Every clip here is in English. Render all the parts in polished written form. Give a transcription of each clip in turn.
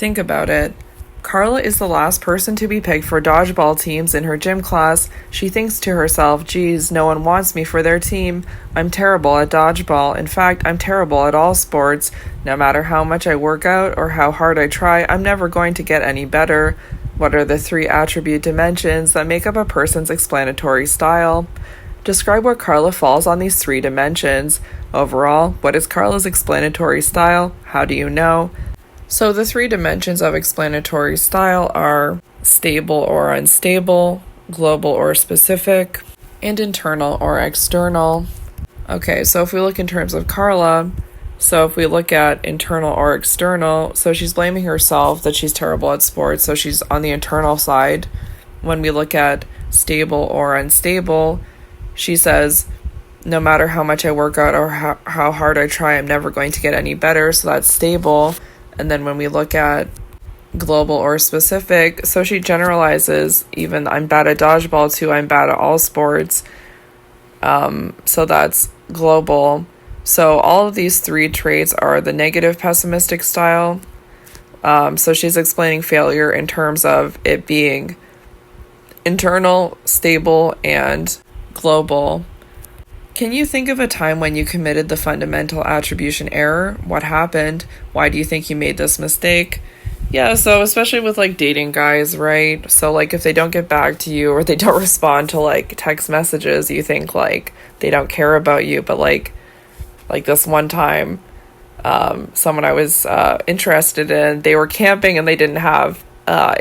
Think about it. Carla is the last person to be picked for dodgeball teams in her gym class. She thinks to herself, geez, no one wants me for their team. I'm terrible at dodgeball. In fact, I'm terrible at all sports. No matter how much I work out or how hard I try, I'm never going to get any better. What are the 3 attribute dimensions that make up a person's explanatory style? Describe where Carla falls on these 3 dimensions. Overall, what is Carla's explanatory style? How do you know? So the 3 dimensions of explanatory style are stable or unstable, global or specific, and internal or external. Okay, so if we look in terms of Carla, so if we look at internal or external, so she's blaming herself that she's terrible at sports, so she's on the internal side. When we look at stable or unstable, she says, no matter how much I work out or how hard I try, I'm never going to get any better, so that's stable. And then when we look at global or specific, so she generalizes, even I'm bad at dodgeball too, I'm bad at all sports. So that's global. So all of these 3 traits are the negative pessimistic style. So she's explaining failure in terms of it being internal, stable, and global. Can you think of a time when you committed the fundamental attribution error? What happened? Why do you think you made this mistake? Yeah, so especially with like dating guys, right? So like if they don't get back to you or they don't respond to like text messages, you think like they don't care about you. But like this one time, someone I was interested in, they were camping and they didn't have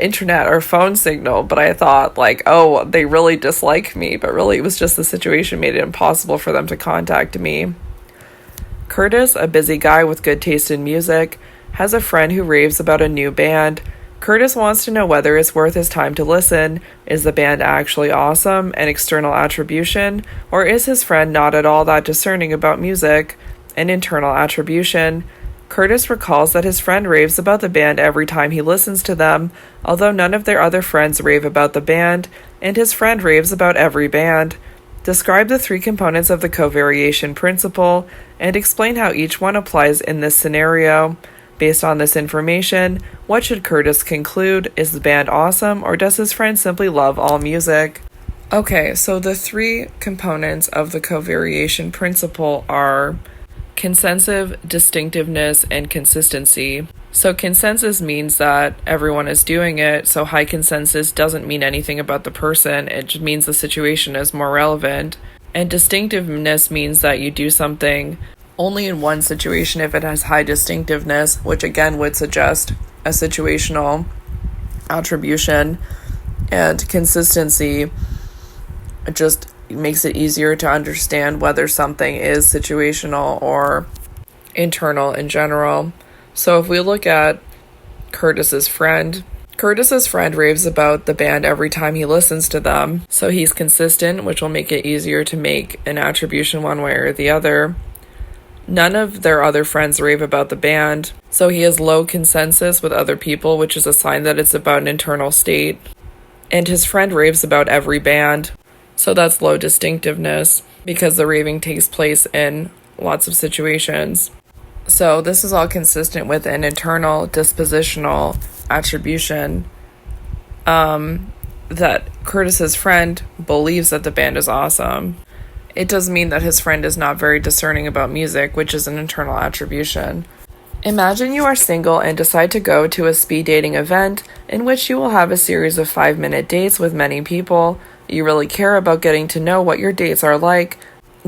internet or phone signal, but I thought like, oh, they really dislike me, but really it was just the situation made it impossible for them to contact me. Curtis, a busy guy with good taste in music, has a friend who raves about a new band. Curtis wants to know whether it's worth his time to listen. Is the band actually awesome, an external attribution, or is his friend not at all that discerning about music, an internal attribution? Curtis recalls that his friend raves about the band every time he listens to them, although none of their other friends rave about the band, and his friend raves about every band. Describe the 3 components of the covariation principle, and explain how each one applies in this scenario. Based on this information, what should Curtis conclude? Is the band awesome, or does his friend simply love all music? Okay, so the 3 components of the covariation principle are consensus, distinctiveness, and consistency. So consensus means that everyone is doing it, so high consensus doesn't mean anything about the person, it just means the situation is more relevant. And distinctiveness means that you do something only in one situation if it has high distinctiveness, which again would suggest a situational attribution. And consistency just makes it easier to understand whether something is situational or internal in general. So if we look at Curtis's friend raves about the band every time he listens to them. So he's consistent, which will make it easier to make an attribution one way or the other. None of their other friends rave about the band. So he has low consensus with other people, which is a sign that it's about an internal state. And his friend raves about every band. So that's low distinctiveness because the raving takes place in lots of situations. So this is all consistent with an internal dispositional attribution that Curtis's friend believes that the band is awesome. It does mean that his friend is not very discerning about music, which is an internal attribution. Imagine you are single and decide to go to a speed dating event in which you will have a series of 5-minute dates with many people. You really care about getting to know what your dates are like.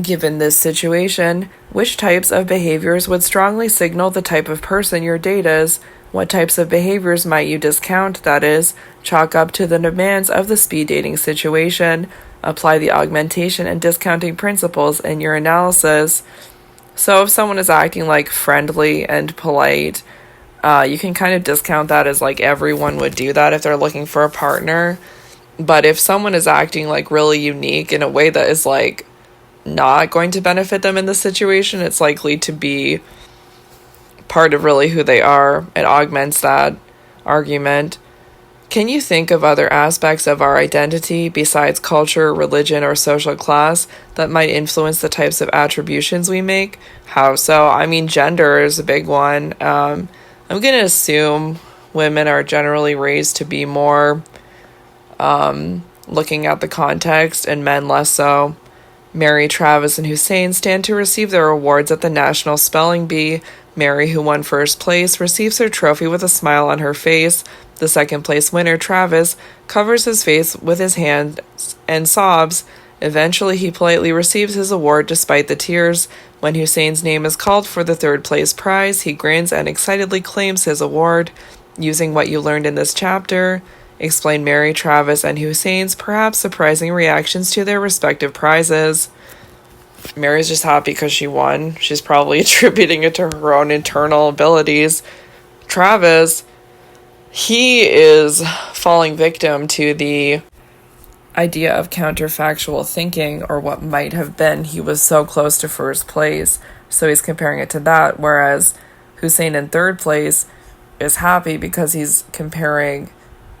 Given this situation, which types of behaviors would strongly signal the type of person your date is? What types of behaviors might you discount, that is, chalk up to the demands of the speed dating situation? Apply the augmentation and discounting principles in your analysis. So if someone is acting like friendly and polite, you can kind of discount that as like everyone would do that if they're looking for a partner. But if someone is acting like really unique in a way that is like not going to benefit them in the situation, it's likely to be part of really who they are. It augments that argument. Can you think of other aspects of our identity besides culture, religion, or social class that might influence the types of attributions we make? How so? I mean, gender is a big one. I'm going to assume women are generally raised to be more looking at the context, and men less so. Mary, Travis, and Hussein stand to receive their awards at the National Spelling Bee. Mary, who won first place, receives her trophy with a smile on her face. The second place winner, Travis, covers his face with his hands and sobs. Eventually, he politely receives his award despite the tears. When Hussein's name is called for the third place prize, he grins and excitedly claims his award. Using what you learned in this chapter, explain Mary, Travis, and Hussein's perhaps surprising reactions to their respective prizes. Mary's just happy because she won. She's probably attributing it to her own internal abilities. Travis, he is falling victim to the idea of counterfactual thinking, or what might have been. He was so close to first place, so he's comparing it to that, whereas Hussein in third place is happy because he's comparing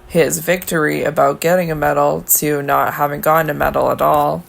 his victory about getting a medal to not having gotten a medal at all.